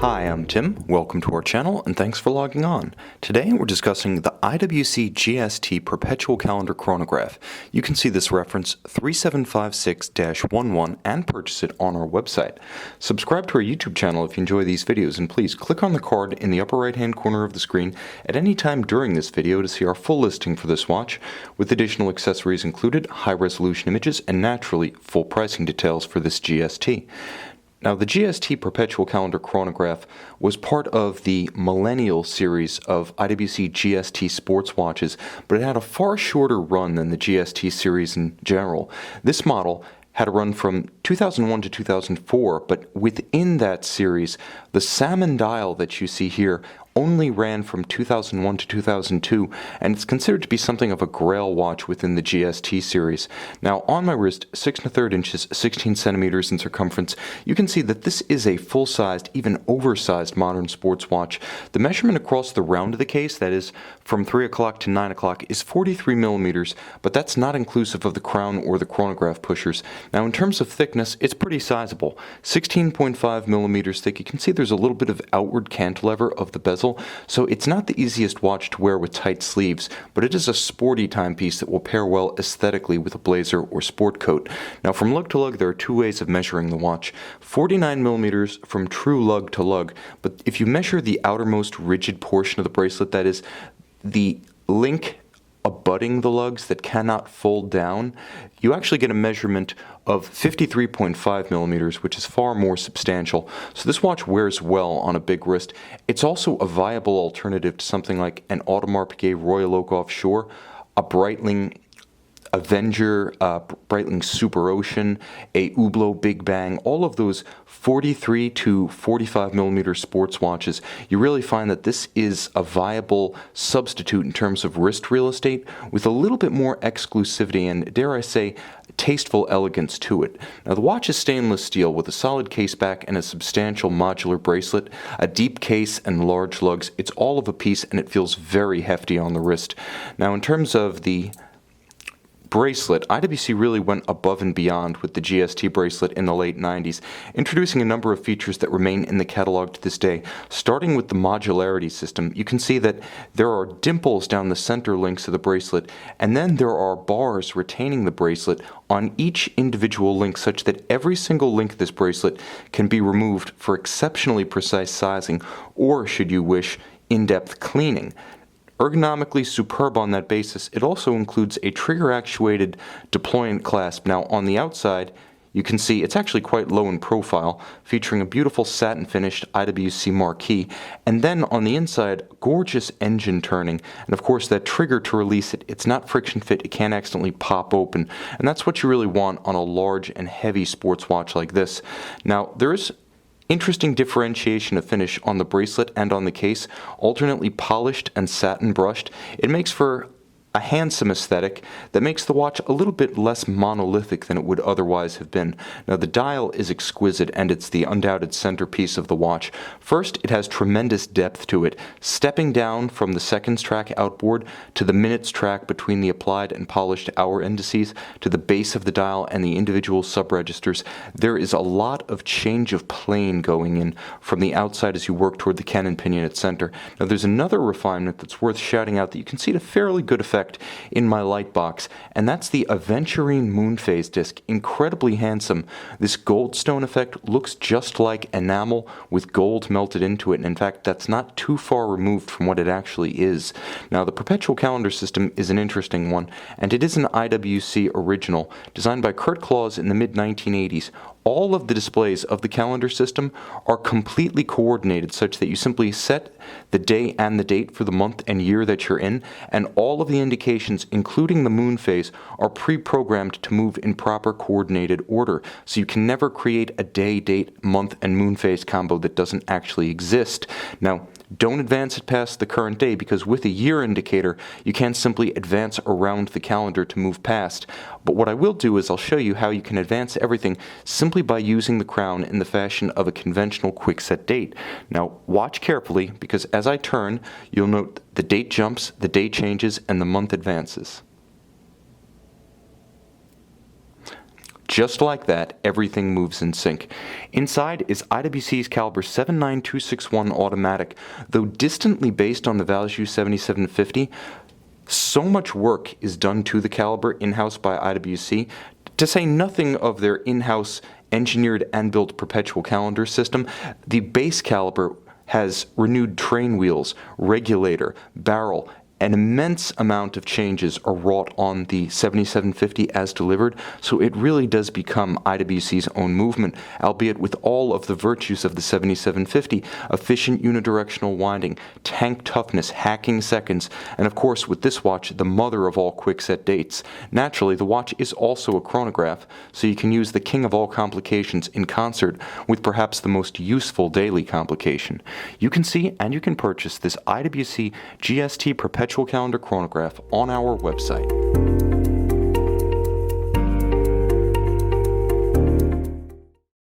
Hi, I'm Tim. Welcome to our channel and thanks for logging on. Today we're discussing the IWC GST Perpetual Calendar Chronograph. You can see this reference 3756-11 and purchase it on our website. Subscribe to our YouTube channel if you enjoy these videos, and please click on the card in the upper right hand corner of the screen at any time during this video to see our full listing for this watch, with additional accessories included, high resolution images, and naturally full pricing details for this GST. Now, the GST Perpetual Calendar Chronograph was part of the Millennial series of IWC GST Sports Watches, but it had a far shorter run than the GST series in general. This model had a run from 2001 to 2004, but within that series, the salmon dial that you see here only ran from 2001 to 2002, and it's considered to be something of a grail watch within the GST series. Now, on my wrist, 6 1/3 inches, 16 centimeters in circumference, you can see that this is a full-sized, even oversized modern sports watch. The measurement across the round of the case, that is from 3 o'clock to 9 o'clock, is 43 millimeters, but that's not inclusive of the crown or the chronograph pushers. Now, in terms of thickness, it's pretty sizable. 16.5 millimeters thick. You can see there's a little bit of outward cantilever of the bezel, so it's not the easiest watch to wear with tight sleeves, but it is a sporty timepiece that will pair well aesthetically with a blazer or sport coat. Now, from lug to lug, there are two ways of measuring the watch. 49 millimeters from true lug to lug, but if you measure the outermost rigid portion of the bracelet, that is the link abutting the lugs that cannot fold down, you actually get a measurement of 53.5 millimeters, which is far more substantial. So this watch wears well on a big wrist. It's also a viable alternative to something like an Audemars Piguet Royal Oak Offshore, a Breitling Avenger, Breitling Super Ocean, a Hublot Big Bang, all of those 43 to 45 millimeter sports watches. You really find that this is a viable substitute in terms of wrist real estate with a little bit more exclusivity and, dare I say, tasteful elegance to it. Now, the watch is stainless steel with a solid caseback and a substantial modular bracelet, a deep case and large lugs. It's all of a piece and it feels very hefty on the wrist. Now, in terms of the bracelet, IWC really went above and beyond with the GST bracelet in the late 90s, introducing a number of features that remain in the catalog to this day. Starting with the modularity system, you can see that there are dimples down the center links of the bracelet, and then there are bars retaining the bracelet on each individual link, such that every single link of this bracelet can be removed for exceptionally precise sizing, or, should you wish, in-depth cleaning. Ergonomically superb on that basis, it also includes a trigger-actuated deployant clasp. Now, on the outside, you can see it's actually quite low in profile, featuring a beautiful satin-finished IWC marquee, and then on the inside, gorgeous engine turning, and of course that trigger to release it. It's not friction fit, it can't accidentally pop open, and that's what you really want on a large and heavy sports watch like this. Now, there is interesting differentiation of finish on the bracelet and on the case, alternately polished and satin brushed. It makes for a handsome aesthetic that makes the watch a little bit less monolithic than it would otherwise have been. Now, the dial is exquisite, and it's the undoubted centerpiece of the watch. First, it has tremendous depth to it, stepping down from the seconds track outboard to the minutes track between the applied and polished hour indices to the base of the dial and the individual sub-registers. There is a lot of change of plane going in from the outside as you work toward the cannon pinion at center. Now, there's another refinement that's worth shouting out that you can see to fairly good effect in my light box, and that's the aventurine moon phase disc. Incredibly handsome. This goldstone effect looks just like enamel with gold melted into it, and in fact that's not too far removed from what it actually is. Now, the Perpetual Calendar system is an interesting one, and it is an IWC original designed by Kurt Claus in the mid-1980s. All of the displays of the calendar system are completely coordinated such that you simply set the day and the date for the month and year that you're in, and all of the indications, including the moon phase, are pre-programmed to move in proper coordinated order. So you can never create a day, date, month, and moon phase combo that doesn't actually exist. Now, don't advance it past the current day, because with a year indicator, you can't simply advance around the calendar to move past. But what I will do is I'll show you how you can advance everything simply by using the crown in the fashion of a conventional quick-set date. Now, watch carefully, because as I turn, you'll note the date jumps, the day changes, and the month advances. Just like that, everything moves in sync. Inside is IWC's caliber 79261 automatic. Though distantly based on the Valjoux 7750, so much work is done to the caliber in-house by IWC, to say nothing of their in-house engineered and built perpetual calendar system. The base caliber has renewed train wheels, regulator, barrel. An immense amount of changes are wrought on the 7750 as delivered, so it really does become IWC's own movement, albeit with all of the virtues of the 7750, efficient unidirectional winding, tank toughness, hacking seconds, and of course with this watch, the mother of all quick-set dates. Naturally, the watch is also a chronograph, so you can use the king of all complications in concert with perhaps the most useful daily complication. You can see and you can purchase this IWC GST Perpetual Calendar Chronograph on our website.